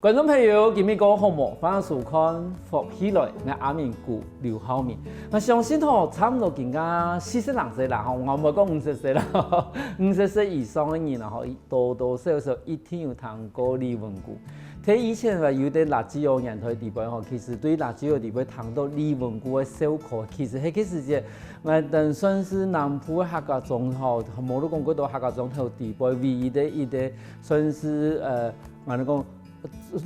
观众朋友，今日个好无？欢迎收看《福起来》我阿明姑刘浩明。我相信吼，差不多更加40、60岁啦，吼，我冇讲50岁啦，50岁以上的人啦，吼，多多少少一定有听过李文姑。睇以前話有啲垃圾油人台地位吼，其實對垃圾油地位談到李文姑嘅小可，其實喺嗰時節，我等算是南部嘅客家總吼，冇都講嗰度客家總頭地位唯一的算是我哋講。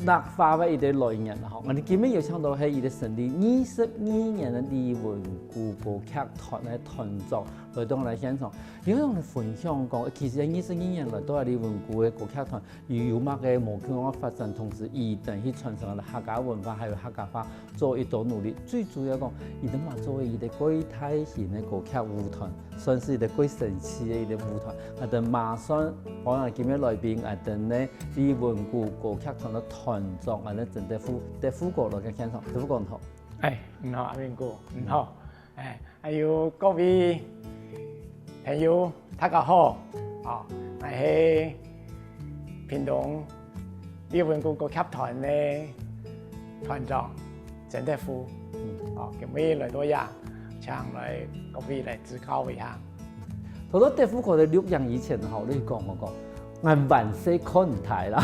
那發為一個來源啦，我哋今日要唱到係一個成立22年的李文姑歌劇團嘅團長來到我哋現場，有同你分享講，其實22年來都係李文姑嘅歌劇團有乜嘅無窮嘅發展，同時一定去傳承我哋客家文化，還有客家話做一道努力。最主要講，一定嘛作為一個幾大型嘅歌劇舞團，算是一個幾神奇嘅一個舞團。我哋馬上我哋今日來賓，我哋咧李文姑歌劇團嘅團長，我哋鄭德富哥來嘅現場，德富哥好。你好，阿明哥，你好。還有各位朋友，大家好。我係屏東李文姑歌劇團嘅團長鄭德富。今日來到呀，請來各位來指教一下。好多德富哥嘅錄影以前吼，你講我講。我萬世看唔睇啦，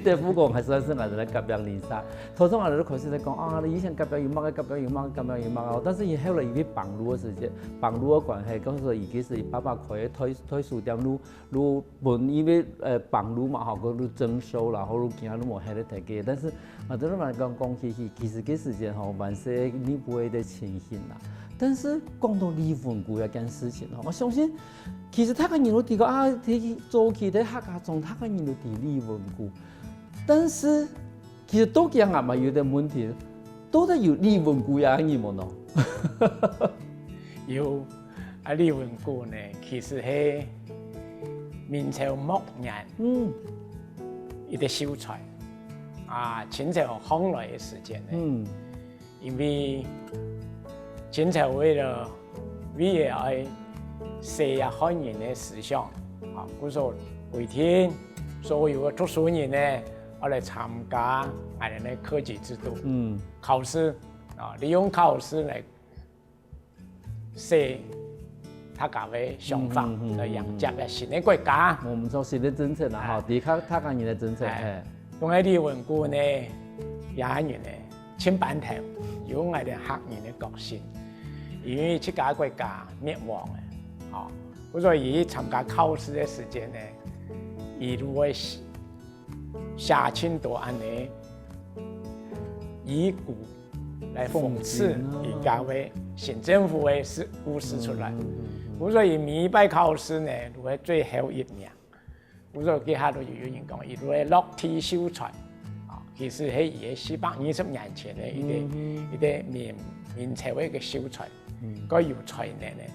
德富哥係算是我哋嘅甲陽連沙。頭先我哋都開始在講啊，你以前甲陽有乜嘅，甲陽有乜，甲陽有乜啊。但是以後來因為綁路嘅時間，綁路嘅關係，嗰時候已經是爸爸開推數店路本因為綁路嘛，嗬，嗰路徵收啦，好路其他都冇喺度睇嘅。但是我哋都話講其實嗰時間嗬，萬世你不會的情形啦。但是講到李文姑一件事情，我相信其實他個人都提過啊，佢早期的客家總，他個人都提李文姑，但是其實都講啊嘛有啲問題，都係有李文姑呀人冇咯。有啊，李文姑呢，其實係明朝末年一個秀才啊，清朝後來嘅時間呢，因為清朝為了愛西亞漢人嘅思想啊，故說每天所有嘅讀書人呢，我嚟參加我哋嘅科舉制度，考試啊，利用考試嚟寫他家嘅想法，嚟迎接嘅新嘅國家。我們做新的政策啦，哈，抵抗他家人嘅政策。咁喺李文姑呢，也係呢，千板頭有我哋客人嘅角色。因為這個國家滅亡嘅，所以參加考試嘅時間呢，一路會下清多安尼以古來諷刺而家嘅新政府嘅故事出來。所以每一擺考試呢，都係最後一名。所以佢下度有人講，一路係落體秀才，其實係也420年前嘅一個明朝嘅一個秀才。佢有才能咧，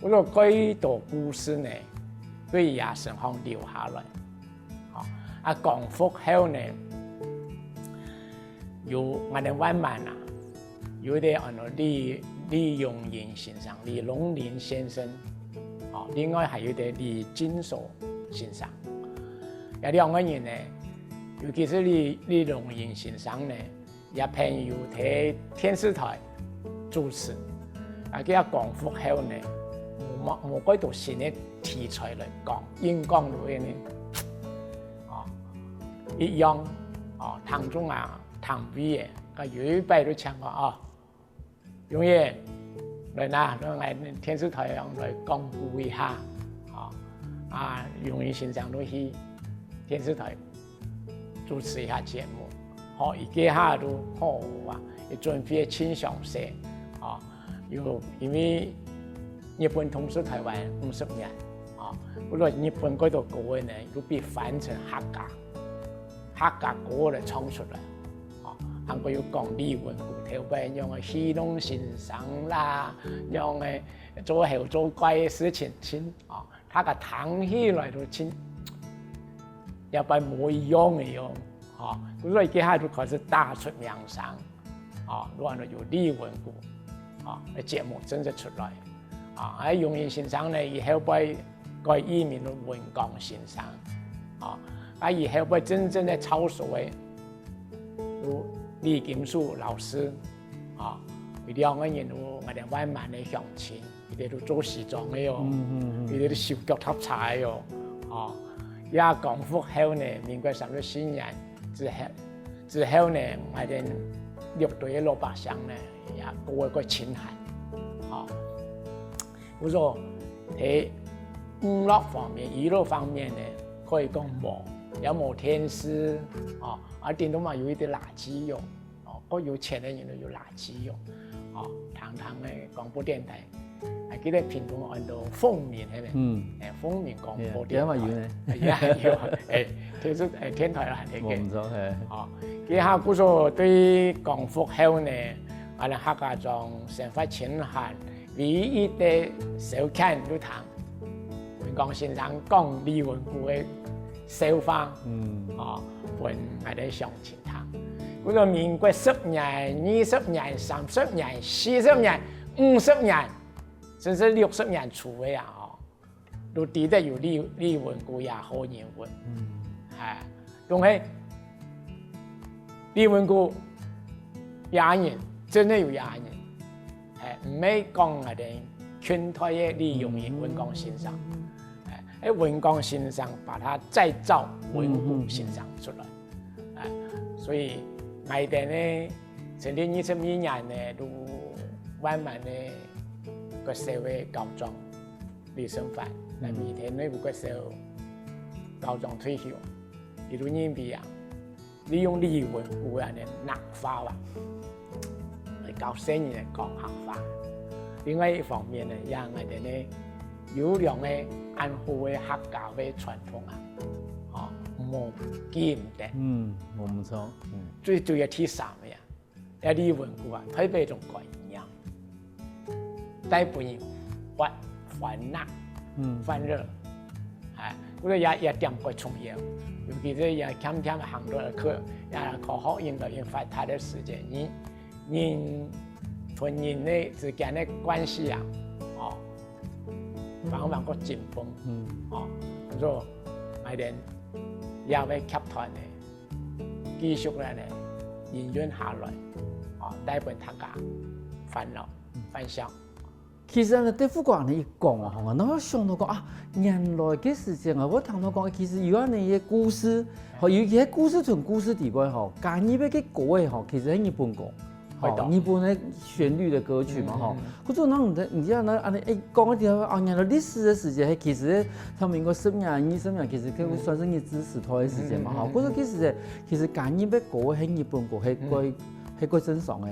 我說幾多故事呢，對也身上留下來。光復後呢，有我哋灣漫啊，有啲李永年先生、李龍林先生，另外還有啲李金鎖先生。有兩個人呢，尤其是李龍林先生呢，也朋友睇電視台主持。佢光復後呢，冇幾多新嘅題材嚟講，演講裏呢，一樣，唐中啊，唐偉嘅，有一擺都唱過永遠嚟啦，嚟電視台上嚟講古一下，永遠先生都去電視台主持一下節目，而家下都好啊，準備親上社。因為日本統治台灣50年，嗰個日本嗰度歌呢，都被翻成客家歌嚟唱出來。韓國要講李文姑頭邊用嘅戲弄先生啦，用嘅做後做怪嘅事情，他個談起來都親，又by冇一樣嘅樣，所以佢喺度開始打出名聲，然後有李文姑。節目真係出來，喺永遠先生呢，以後俾改移民到文江先生，以後俾真正嘅抄手嘅如李金树老師啊，佢兩個人有我哋灣蠻嘅鄉親，佢哋都做時裝嘅喲，佢哋都收腳踏茶嘅喲，哦，也光復後呢，民國34年之後呢，我哋六隊嘅老百姓呢，也過一個清閒，啊，我說喺娛樂方面呢，可以講冇天師，啊，電動嘛有一啲垃圾用，哦，個有錢嘅人都有垃圾用，哦，堂嘅廣播電台，係記得屏東按到豐年係咪？豐年廣播電台，因為有呢，有，天台啦，我唔錯係，哦，佢下古數對光復後呢，我哋客家莊成發清閒，唯一嘅小看都談，文光先生講李文古嘅笑話，哦，本我哋上前談。嗰個民國10年、20年、30年、40年、50年，甚至60年初嘅啊，哦，都記得有李文古也好人物，係，仲係李文古亞人，真係有亞人，係唔係講我哋圈台嘅李永英文光先生。文光先生把他再造文古先生出來，所以我哋呢，成年22年呢，都慢慢呢個社會高中李生發，但每天呢個時候高中退休，佢都認別啊，利用李文古啊嘅南化啊，嚟教生人嚟講客話。另外一方面呢，讓我哋呢有兩個安好嘅客家嘅傳統啊，哦，冇記唔得，我唔錯，最主要睇啥嘅呀？有啲文古啊，台北種改樣，大部分人煩惱，煩熱，係，嗰個也點過重要，尤其是也天天行多嘅課，也考好應該要花太多時間，人同人嘅之間嘅關係啊，哦。慢個緊繃，哦，咁所以我哋也要劇團呢，繼續咧延續下來，哦，帶俾大家歡樂分享。其實呢，對副官你一講啊，我我想到講啊，原來嘅事情啊，我聽到講，其實有安尼嘅故事，尤其係故事從故事底部吼，加入要嘅歌嘅吼，其實係日本歌。日本的旋律的歌曲嘛，哈，可是你知道那安尼講一啲啊，原來歷史的時間，其實他民國10年、20年，其實佢算是日治時代的時間嘛，哈。可是其實加入嘅歌係日本歌，係過正常嘅。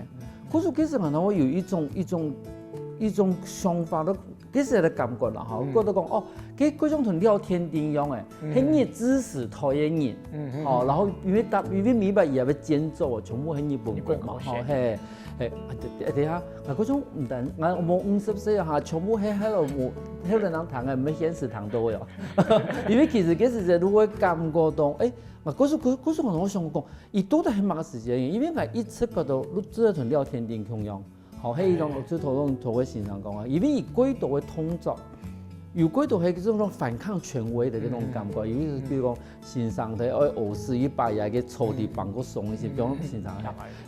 可是其實我有一種想法咯，其實嘅感覺啦，哈，覺得講哦，嗰種同廖天丁一樣嘅，係日治時代嘅人，哦，然後因為明白也要建造，全部係日本歌嘛，吼，係，等下，嗰種唔等，我冇50歲啊，全部喺度冇，喺度人彈嘅，唔係顯示彈到嘅，因為其實嗰時就如果感覺到，嗰時我想講，伊都係乜時間？因為我一直覺得，即係同廖天丁同樣。好，係一種即同嘅先生講啊，因為伊幾度嘅統作，有幾度係嗰種反抗權威嘅嗰種感覺，尤其是比如講先生睇愛學士一擺嘢嘅草地幫個送一些，比如講先生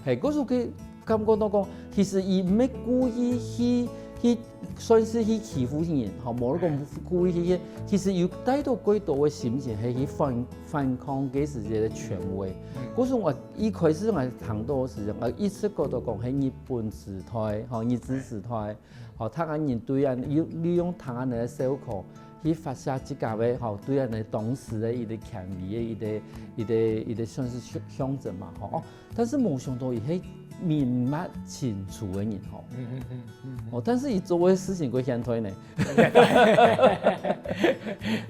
係嗰時佢感覺到講，其實伊唔係故意去算是去欺負人，吼冇嗰個故意去，其實有帶到幾度嘅心情係去反抗嗰時嘅權威。嗰時我一開始我談到嘅時陣，我一直覺得講喺日本時代，吼日治時代，吼台灣人對人利用台灣嘅小可去發射自家嘅吼對人哋當時嘅一個權威嘅一個算是象徵嘛，吼。但是冇想到伊係明白清楚嘅人，吼。哦，但是伊做嘅事情佢顯推呢。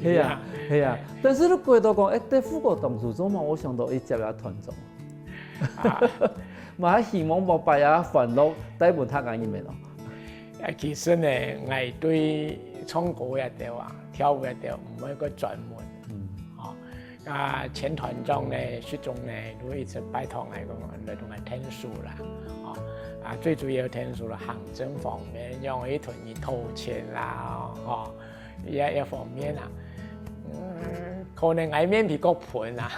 係啊，係啊。但是你過到講，對副國同事做嘛，我想到伊接下團眾。嘛希望冇把呀煩惱帶俾他人面咯。其實呢，我對唱歌一條啊，跳舞一條唔係一個專門。前團長呢，雪中呢，都一直拜託我同佢聽書啦，最主要聽書啦，行政方面，讓佢同你掏錢啦，一方面啊，可能外面比較盤啊，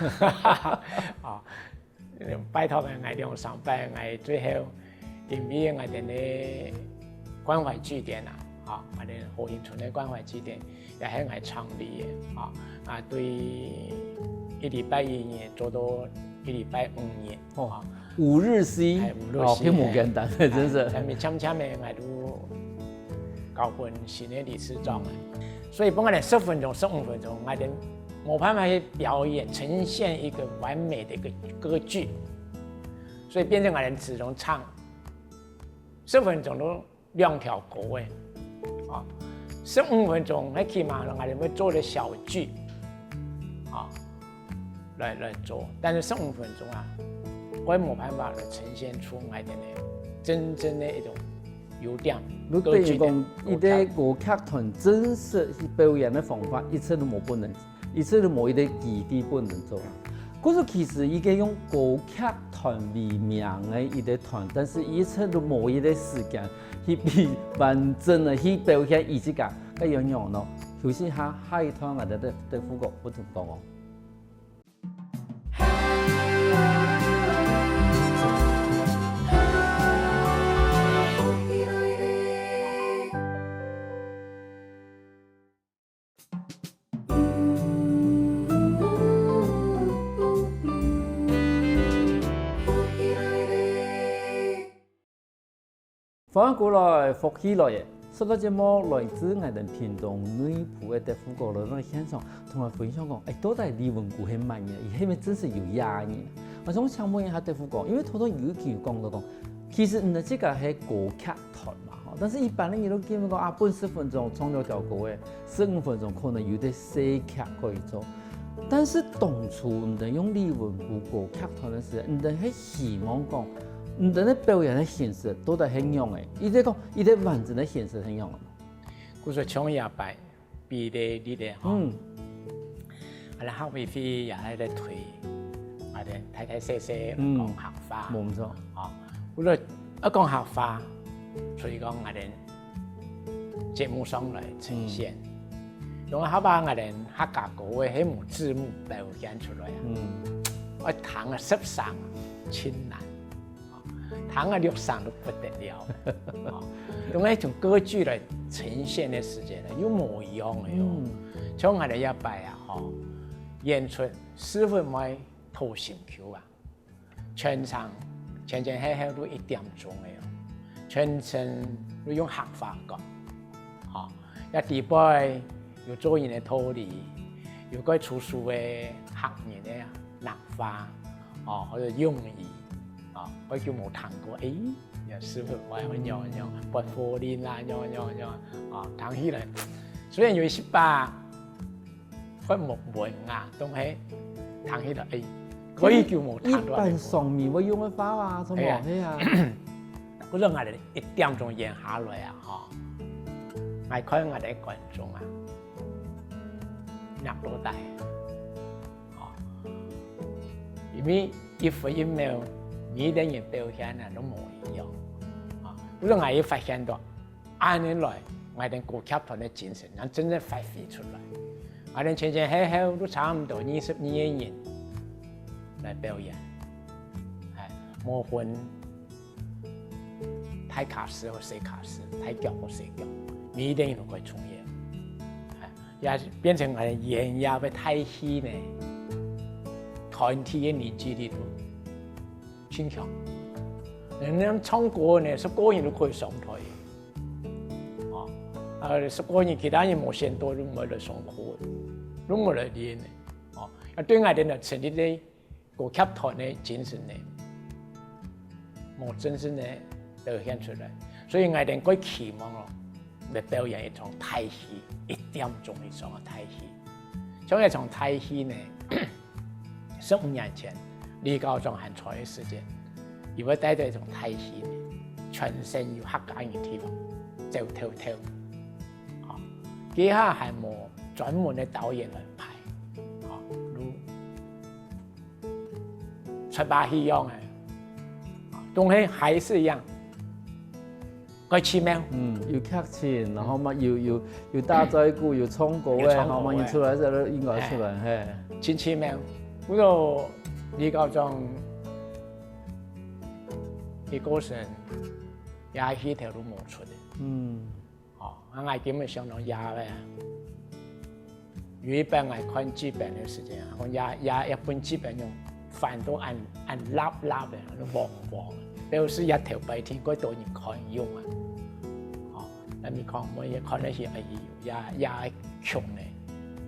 拜託我哋上拜，我最後因為我哋嘅關懷據點啊，我哋何應村嘅關懷據點也係我創立嘅，對1禮拜1年做到1禮拜5年，5日西，挺唔簡單嘅，真是。但係漸漸嘅我都搞混新嘅理事長，所以幫我哋10分鐘、15分鐘，我哋冇辦法去表演呈現一個完美的一個歌劇，所以變成我哋只能唱10分鐘都2條歌嘅，15分鐘喺起碼我哋會做啲小劇來做，但是15分鐘我冇辦法來呈現出我哋真正的一種優點。你等於講，伊啲歌劇團真實表演的方法，一切都冇不能。一切都冇一啲基地不能做，嗰個其實已經用歌劇團為名嘅一個團，但是一切都冇一個時間去完整的去表現以及個樣樣咯。休息下，下一團我哋對副歌不怎講哦。翻過來復起來嘅，所有節目來自我哋屏東內埔嘅副歌來到現場，同我分享講，到底李文谷係乜嘢？而係咪真係有壓嘢？我想請問一下對副歌，因為好多有期講到講，其實唔係這個係歌劇團嘛，但是一般人都見講半10分鐘唱咗條歌嘅，15分鐘可能有啲小劇可以做，但是當初唔係用李文谷歌劇團嘅時候，唔係希望講。唔等你表演的形式都係很樣嘅，伊哋講伊哋完整的形式很樣嘅。佢說唱也擺，比例啲咧，我哋校委會也喺度推，我哋睇睇細細講客話，冇錯。我哋一講客話，所以講我哋節目上來呈現，用客話我哋客家歌嘅喺無字幕表現出來我彈啊13千難。彈啊6上都不得了，用一種歌劇來呈現的時間又冇一樣嘅喲。像我哋一擺演出4分鐘掏心口全場前前後後都1點鐘嘅喲，全程都用客話講，一第擺有做人嘅道理，有個出書嘅客人嘅難話，或者用意。我叫冇彈過，有師傅話我樣不火練啦，彈起來，雖然有18分木門都係彈起來，可以叫冇彈到。一般上面會用嘅花啊，什麼嗰陣我哋1點鐘演下來我看我哋觀眾壓到大，因為1分1秒。你啲人表現都冇一樣，我哋我要發現到，按年來我哋歌劇團嘅精神，能真正發揮出來。我哋前前後後都差唔多22人來表演，冇分太卡士或細卡士，太腳或細腳，每啲人都可以重演，也變成我哋演也會太戲呢，團體嘅凝聚力都堅強，人哋唱歌呢，10個人都可以上台，10個人其他人冇先多都冇嚟上課，都冇嚟練嘅，對我哋呢成立啲歌劇團嘅精神呢，冇真正嘅表現出來，所以我哋該期望咯，嚟表演一場大戲，1點鐘以上嘅大戲，像一場大戲呢，15年前。李高莊還在嘅時間，如果帶到一種大戲，全身要客家人跳，走跳跳，其他係冇專門嘅導演來拍，如出把戲樣嘅，東西還是一樣，該奇妙，要劇情，然後嘛要打仔鼓，要唱歌嘅，然後嘛要出來就應該出來，真奇妙，嗰個。李高莊佢嗰陣也起條路冇出嘅。我基本上都也嘅。有一般我看基本的時間，我也一般基本用飯都按粒嘅，都黃黃嘅，表示一條白天嗰度人看用啊。那你看我也看那些也窮嘅，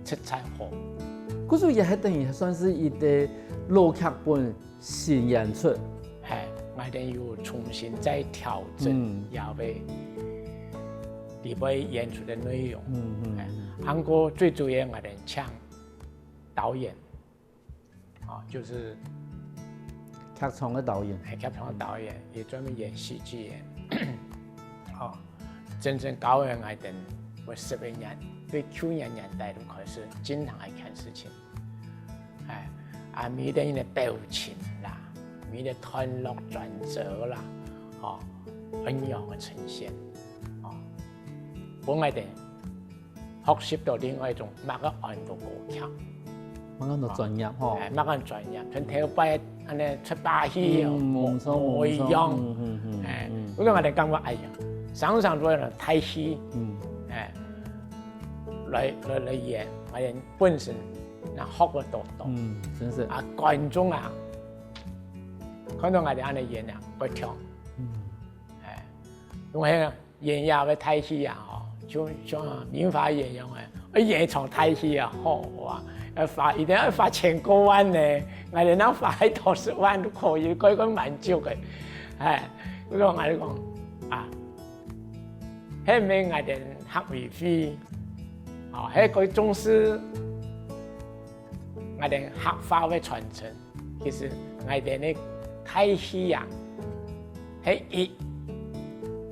出彩好。嗰種也係等於算是一個老劇本新演出。係，我哋要重新再調整，要俾裏邊演出的內容。韓國最主要我哋請導演，就是劇場嘅導演，劇場嘅導演，也專門演戲劇嘅。真正搞嘅我哋，我10幾年對90年代都開始經常去看事情，每個人嘅表情啦，每個段落轉折啦，很樣嘅呈現，我哋學習到另外一種乜個按到歌劇，乜個專業嗬，乜個專業，從頭擺安尼出把戲冇一樣，嗰個我哋感覺哎呀。常常做人睇戲，來演，我哋本身能學得多，真是觀眾看到我哋安尼演啊，佢聽，因為演員嘅睇戲就像民法演員演場睇戲好啊，一定要花1000多萬呢，我哋能花20萬都可以，佢滿足嘅，嗰個我哋講係咪我哋學會飛？係佢重視我哋學法嘅傳承。其實我哋嘅睇戲係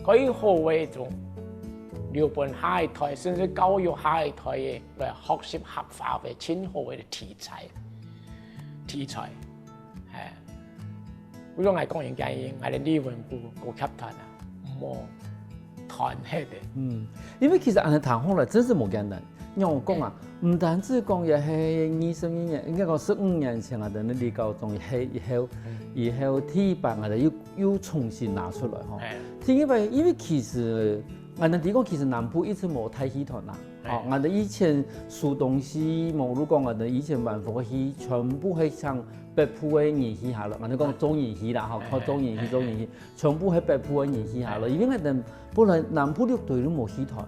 佢好為一種留伴下一代，甚至教育下一代嘅來學習學法嘅親好嘅題材。如果我講完建議，我哋呢份歌劇團冇。因為其實按你談好來真是冇簡單。讓我講唔單止講也係21年，應該講15年前啊，等你離高中以後第一版我哋又重新拿出來因為其實我哋講其實南部一直冇睇戲團啦。我哋以前蘇東西冇，如果我哋以前萬福嘅戲全部係像北部嘅演戲下落，我哋講中演戲啦，靠中演戲，全部喺北部嘅演戲下落。因為我哋本來南部六隊都冇戲團，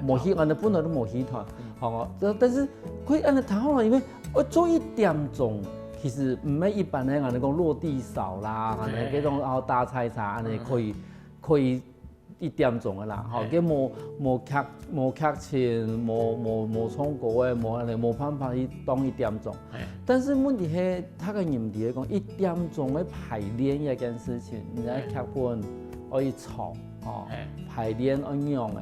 我哋本來都冇戲團，但是佢按你睇好啦，因為我做1點鐘，其實唔係一般嘅，我哋講落地掃啦，我哋嗰種打菜茶，我哋可以。1點鐘嘅啦，佢冇劇情，冇唱歌嘅，冇辦法去當1點鐘。但是問題係，他嘅嚴題嚟講，1點鐘嘅排練一件事情，你喺劇本可以抄，排練一樣嘅。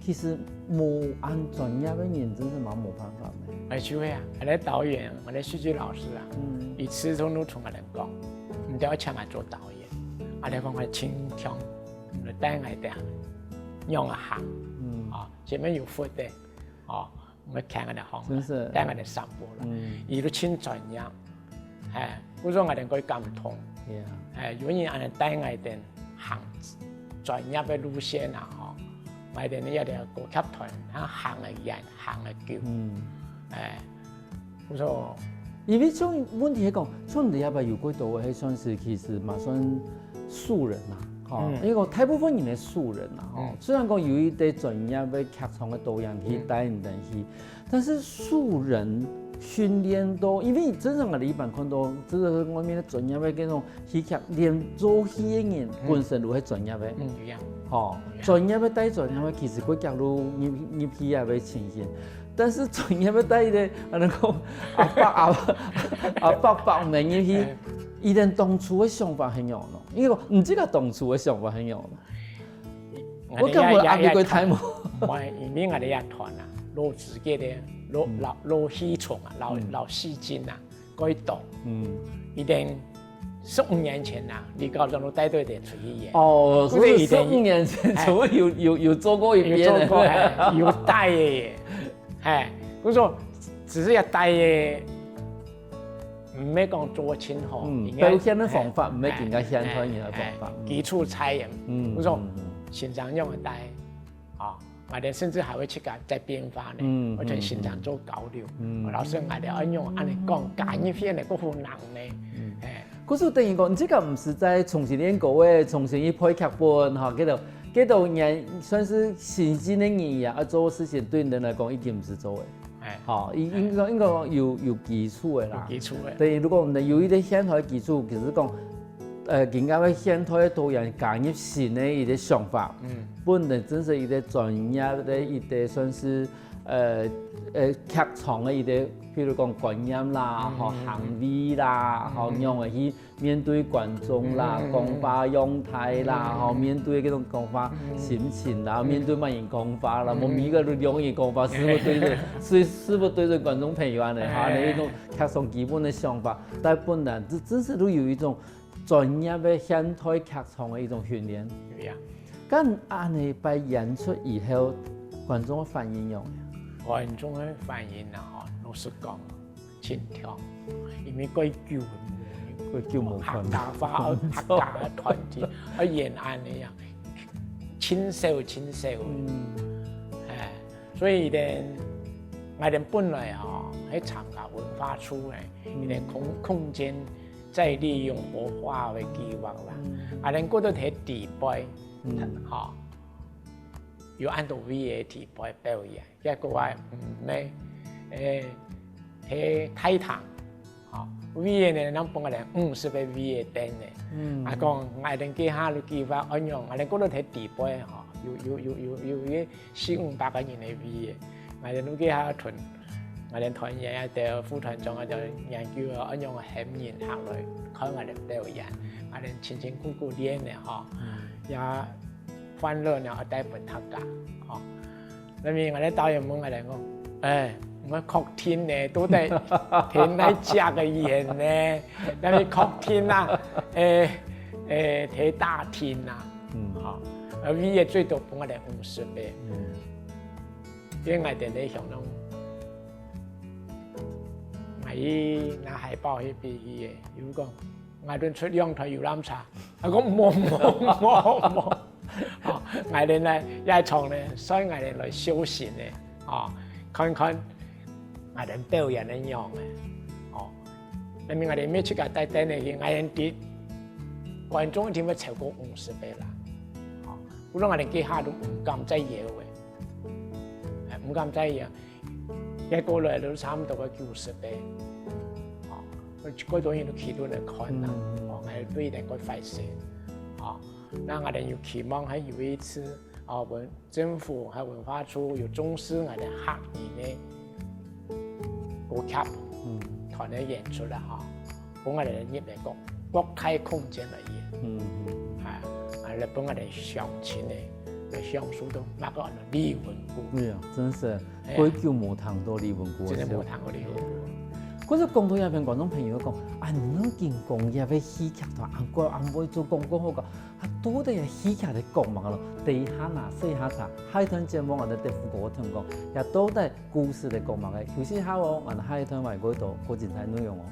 其實冇按專業嘅人，真係冇辦法嘅。係主要我哋導演，我哋戲劇老師佢始終都同我哋講，唔要請我做導演，我哋講係清腔。帶我哋用行，前面有闊的，我看我哋行，帶我哋散步啦，而都親專業，嗰種我哋可以感通，有人按帶我哋行專業嘅路線我哋呢一啲歌劇團行嘅人行嘅叫，嗰種因為種問題係講，從你入邊有幾多係算是其實嘛算素人因為大部分人係素人雖然講有一啲專業嘅劇場嘅導演去帶人去，但是素人訓練到，因為真正我哋一般看到，即係外面嘅專業嘅嗰種戲劇，連做戲嘅人本身都係專業嘅，專業嘅帶專業嘅，其實佢腳路入戲也會呈現，但是專業嘅帶咧，我哋講阿伯明入戲。伊連當初嘅想法係樣咯，因為唔知個當初嘅想法係樣咯。我根本壓佢睇冇。因為我哋一團攞自己嘅攞戲蟲攞戲精嗰度，一定15年前離高中都帶隊點出去演。所以15年前怎麼有做過一遍呢？有帶嘅，嗰種只是要帶嘅。唔係講做清好，表現的方法唔係更加現代人嘅方法，基礎菜嘅，嗰種欣賞用嘅帶，啊，我哋甚至還會去在變化呢，或者欣賞做交流，老師我哋按用按你講，揀一篇嚟嗰個人呢，嗰時等於講，這個唔是在重新練過嘅，重新去配劇本嚇，嗰度人算是新鮮的語言，做事情對人來講已經唔是做嘅。好，應該講有基礎嘅啦。有基礎嘅。對，如果唔係有一啲現代基礎，其實講更加會現代導演加入新的一啲想法，本來真係一啲專業的一啲算是劇場的一啲，譬如講觀念啦、行為啦、用嚟去面對觀眾啦、講話樣態啦、面對嗰種講話心情啦、面對乜嘢講法啦，冇每個都用嘢講法，是否對着觀眾朋友呢？嚇，你一種劇場基本的想法，但本來真係都有一種專業的現代劇場的一種訓練。咁按你擺演出以後，觀眾嘅反應用？觀眾嘅反應啊，老實講，前條，因為佢叫冇客家話、客家團體，而演安尼啊，親手，所以咧，我哋本來喺參加文化處嘅，一個空間再利用活化嘅計劃啦，我哋嗰度睇地杯，嚇。要按照 VA 題來表演，一個話喺體壇，嚇 VA 呢，咱幫我哋50個 VA 燈嘅，啊講我哋幾下都計劃按用，我哋嗰度睇地杯嚇，有400-500個人嘅 VA， 我哋都幾下團，我哋團員嘅副團長就研究按用個險人行來看我哋表演，我哋辛辛苦苦練嘅嚇，也歡樂呢，帶本客家，哦，那邊我哋導演問我哋講，我客廳呢都得聽你講嘅言呢，那邊客廳啊，睇大廳啊，好，而 VA 最多幫我哋50個，因為我哋咧想講，我拿海報去俾佢嘅，如果我哋出兩台遊覽車，我講冇。我哋咧一場咧，所以我哋來休息咧，看看我哋表演嘅樣嘅，那麼我哋每次個帶燈嚟，我哋啲觀眾點會超過50個啦，好多我哋幾下都唔敢再搖嘅，唔敢再搖，一個來都差唔多個90個，嗰種人都企到嚟看啦，我哋對待個快些，那我哋要期望喺有一次，政府喺文化處要重視我哋客語嘅國劇團嘅演出啦，幫我哋入嚟個國際空間嚟演，嚟幫我哋上前嚟嚟享受到那個李文古。對啊，真是好久冇聽到李文古。真係冇聽過李文古。嗰時廣東有邊觀眾朋友講，你見工業嘅戲劇團，唔會做廣告好個，多啲係戲劇嘅講嘛咯。第下嗱，細下查，海豚節目我哋對副歌聽講，也多啲故事嘅講嘛嘅。有時候我哋海豚為嗰度嗰精彩內容哦。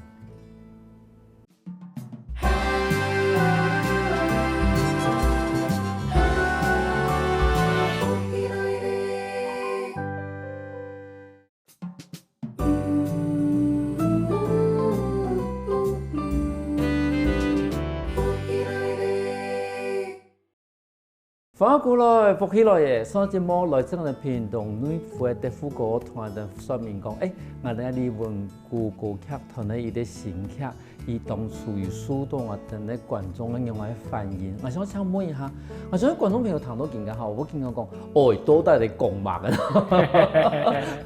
翻過來，復起來嘅，上節目來真係片動內府嘅德富歌團嘅說明講，我哋李文古歌劇團嘅一啲新劇，伊當初有數到我哋嘅觀眾嘅用來反應。我想請問一下，我想觀眾朋友聽到更加好，我見佢講，都係嚟講嘛嘅，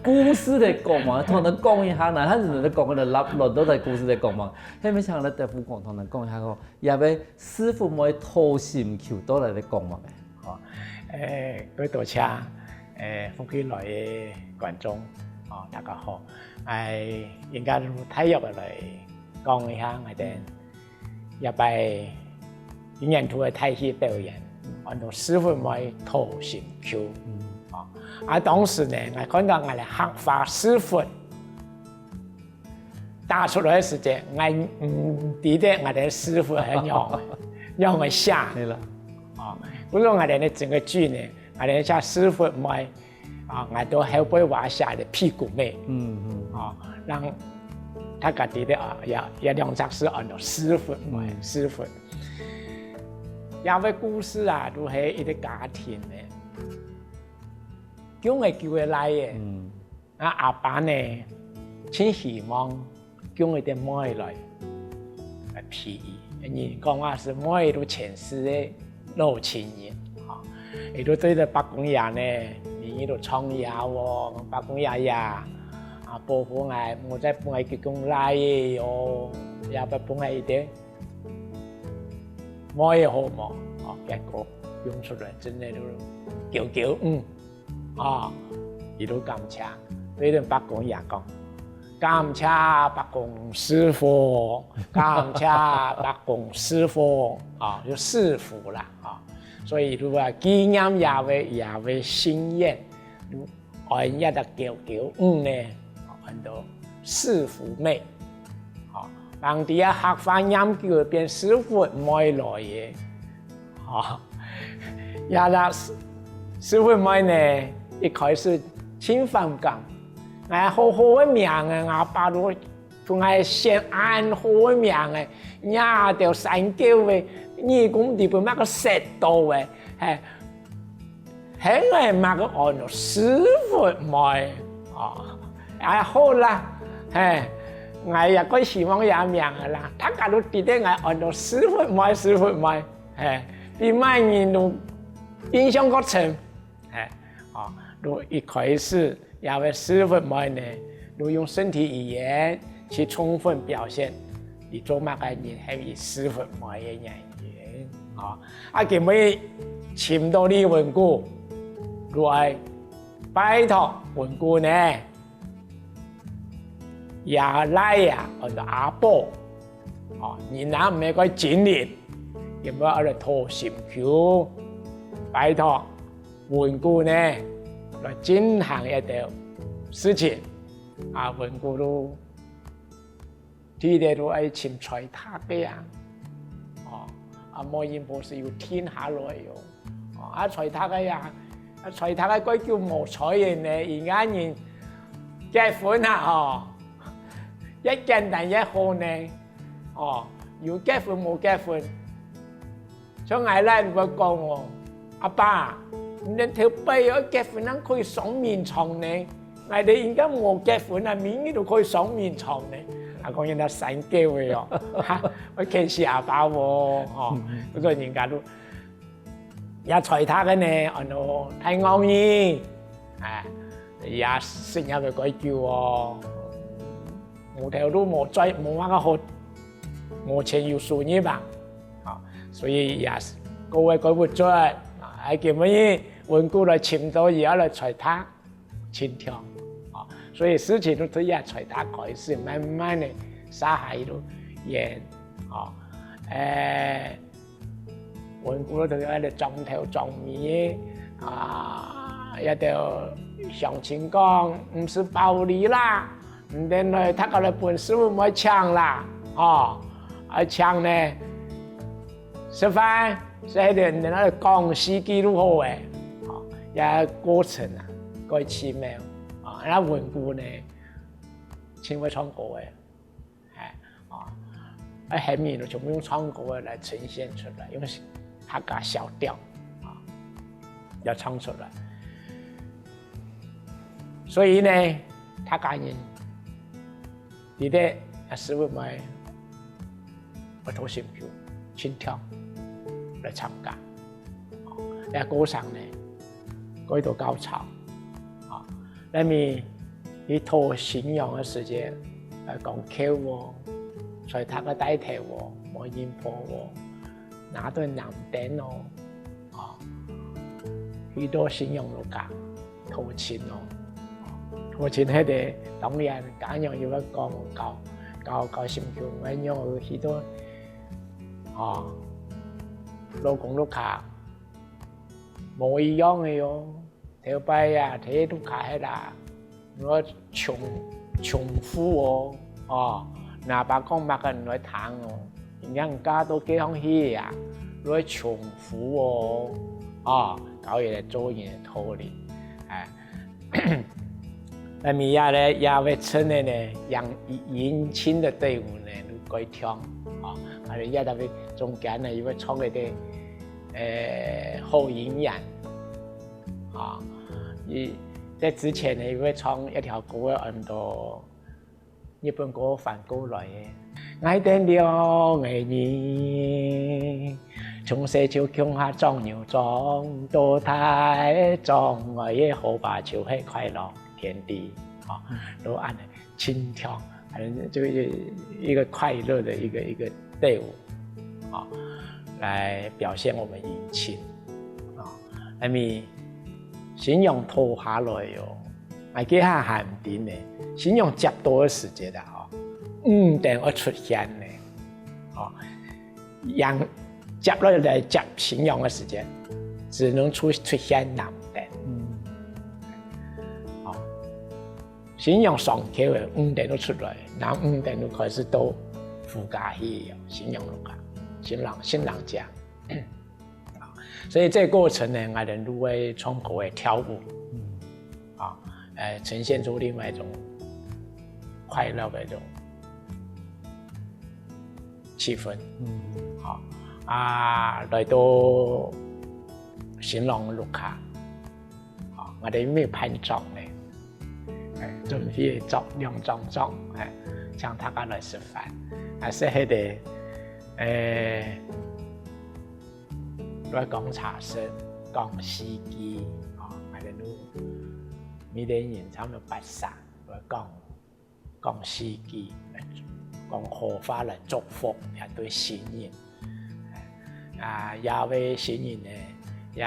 故事嚟講嘛，同人講一下，嗱，喺人哋講嘅立論都係故事嚟講嘛。係咪請我哋德富歌同人講一下個，又俾師傅冇掏心橋都嚟講嘛嘅？多謝復起來嘅觀眾，大家好，應該睇入嚟講一下我哋入嚟演員團嘅睇戲表演，按照師傅咪掏心橋，當時呢，我看到我哋客家師傅打出来的时间，记得我的师傅很让我下。对了，不如我哋呢整个剧呢，我哋下师傅咪我都后背挖下的屁股妹，让他家己的要两只是按照师傅咪师傅。有位故事啊，都係一啲家庭呢，叫佢嚟嘅，阿爸呢，真希望叫佢哋妹嚟皮，人講話是妹都前世嘅老情人，亦都對着白公爺呢，你都創業喎，白公爺呀，保護我，我再幫佢結婚嚟嘅哦，也不幫佢啲。妹好冇，結果用出來真係都叫亦都感謝，對住白公爺講，感謝白公師傅，感謝白公師傅，就師傅啦，所以如果紀念也為心願，按一個叫呢，很多師傅妹。當地客飯飲叫變師傅妹來嘅，也啦師傅妹呢一開始親反感，我好好嘅名啊，我爸都同我先安好嘅名啊，也條山叫嘅，你講地本乜個石道嘅，係我乜個按照師傅妹，好啦，我也個希望也名嘅啦，他假如記得我按照師傅妹，比每年都印象個深，都一開始也為師傅妹呢，都用身體語言去充分表現，你做乜嘅人係以師傅妹嘅人員，佢咪簽到呢文故，來拜託文故呢。也來啊，按照阿婆，你嗱唔係個經歷，有冇喺度拖心橋？拜託文故呢來進行一條事情，文故都睇得都係簽財塔嘅呀，莫言博士要天下來喲，財塔嘅呀，財塔嘅鬼叫無彩人呢，而家人結婚啊，一件但一號呢，要結婚冇結婚，所以我咧會講我阿爸，你條背要結婚，能可以上面床呢？我哋而家冇結婚啊，面呢度可以上面床呢？阿講人家神機會哦，我歧視阿爸喎，嗰個人家都也隨他嘅呢，按照太啱意，也成日嘅鬼叫喎。冇條路冇追冇乜個好，冇錢要數呢吧，所以也各位改不追，係叫乜嘢？文故來簽到而家來隨他簽條，所以事情都都也隨他開始，慢慢的沙下都演，文故都喺度撞頭撞面，一條相親講唔是暴力啦。然後他個嚟本師傅冇搶啦，搶呢食飯，所以人哋喺度講司機都好嘅，也過程啊，該奇妙，那文故呢，請會唱歌嘅，喺面度全部用唱歌來呈現出來，因為客家小調，要唱出來，所以呢，客家人。你哋師傅咪我拖心橋簽條嚟參加，歌聲呢嗰度高潮，裏面你拖信仰嘅時間講橋喎，隨他嘅帶頭喎，冇煙火喎，那對南頂咯，許多信仰都講拖錢咯。我前喺度當年揀樣要一個教心橋，我樣許多老公都卡冇一樣嘅喲，條背啊睇都卡喺啦，我窮富喎，哪怕讲乜個人來談哦，人家都幾樣嘢啊，來重複哦，搞嘢嚟做嘢討論，那麼也會趁呢讓迎親的隊伍呢都改聽，也特別中間呢又會創一啲後營養，在之前呢又會創一條歌很多。日本歌反過來嘅，愛點了愛你，從細就鄉下種牛種，到大種我也好吧，就係快樂天地，都按輕跳，就是一個快樂的一個隊伍，來表現我們迎親，那麼信仰拖下來喲。我記下限點咧，信仰接多嘅時節啦，定會出現咧，讓接落嚟接信仰嘅時節，只能出現南定，信仰上口嘅定都出來，南定都開始都附加起信仰落去，新郎家，所以這個過程呢，我哋都會從嗰個跳舞。呈現出另外一種快樂的一種氣氛，來到新郎嘅碌下，我哋沒有拍照呢，準備照兩張照，請大家來食飯，食迄個來講茶聲，講司機，我哋都。緬甸人差唔多8散來講司機，講荷花來祝福一對新人，也為新人呢，也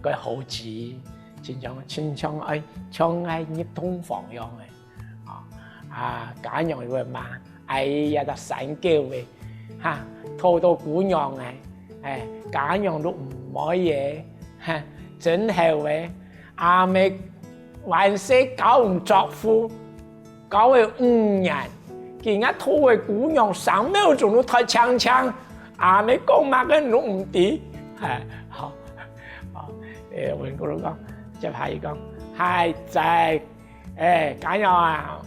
個好字，親像像愛入洞房樣嘅，假樣會嘛，也得散叫嘅，拖到姑娘嘅，假樣都唔可以，真係嘅，阿妹。還是搞唔作夫，搞嘅5人，而家拖嘅姑娘3秒鐘都太長，你講乜嘅都唔掂，好，換個老講，接下嚟講，係仔，咁樣啊，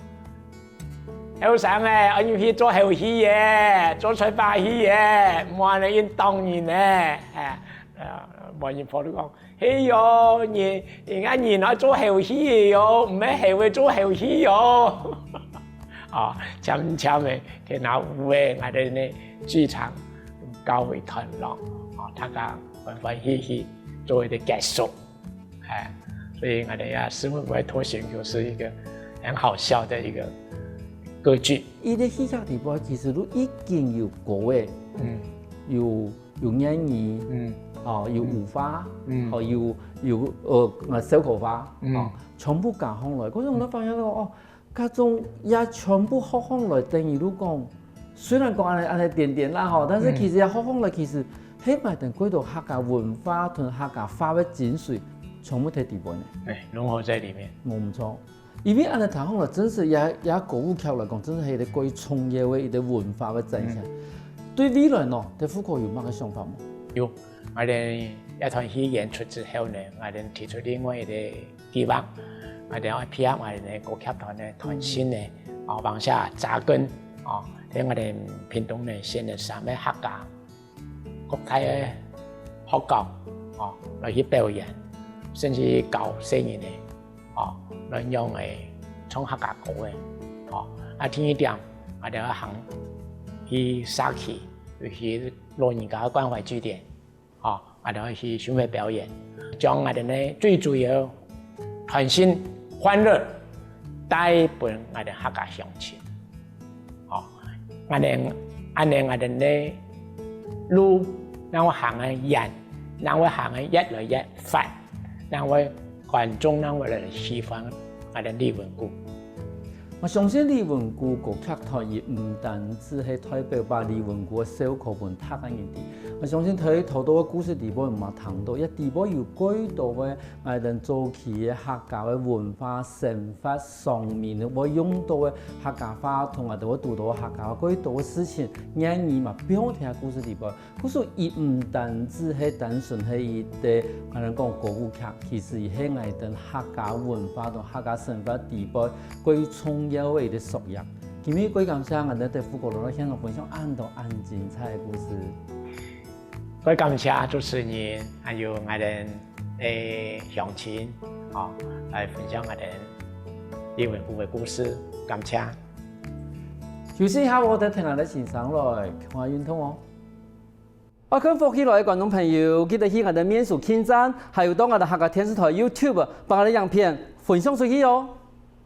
後生我要去做後戲嘅，做出把戲嘅，唔話你當然咧，冇人婆都講。嘿喲，人家來做後戲喲，唔係後會做後戲喲。悄悄的，佢那有嘅我哋呢劇場交為團落，大家歡歡喜喜做一個結束，所以我哋啊，師父嘅脫線就是一個很好笑的一個歌劇。伊啲戲劇地方其實都已經有過嘅，有演義。有五花，有小桃花，全部加上來，嗰種我發現到嗰種也全部學上來，等於都講，雖然講安尼點啦，但是其實也學上來，其實喺埋定嗰度客家文化同客家話嘅精髓，全部喺地方呢，融合在裡面，冇錯。因為安尼睇上來，真是也歌舞劇來講，真係一個關於創業嘅一個文化嘅展現。對未來呢，對富國有乜嘅想法冇？有。我哋一場戲演出之後呢，我哋提出另外一個計劃，我哋要配合我哋嘅歌劇團嘅團線呢，往下扎根，喺我哋屏東呢先嚟上咩客家國際嘅學校，來去表演，甚至教聲音嘅，來用嚟唱客家歌嘅，聽一點，我哋要行去沙溪，去老人家關懷據點。我哋可以去巡迴表演，將我哋呢最主要團心歡樂帶俾我哋客家鄉親。我哋呢路，讓我行嘅人，讓我行嘅越來越快，讓我觀眾讓我哋喜歡我哋呢文故。我相信李文古個劇台亦唔單止係代表把李文古嘅小課本讀緊人哋，我相信佢好多嘅故事地方唔係談到，一地方要歸到嘅我哋早期嘅客家嘅文化、生活上面，我用到嘅客家話同我哋會讀到客家話歸到嘅事情，讓你嘛表聽下故事地方。故事亦唔單止係單純係一啲我哋講歌舞劇，其實係我哋客家文化同客家生活地方歸重要嘅一啲素養。今日歸感謝我哋對富國路嘅香港分享安多安精彩嘅故事。歸感謝主持人，還有我哋鄉親，來分享我哋李文古嘅故事，感謝。休息一下，我哋聽下啲先生來看運動哦。我跟福起來嘅觀眾朋友，記得去我哋面書網站，還有到我哋客家電視台 YouTube 把我哋影片分享出去哦。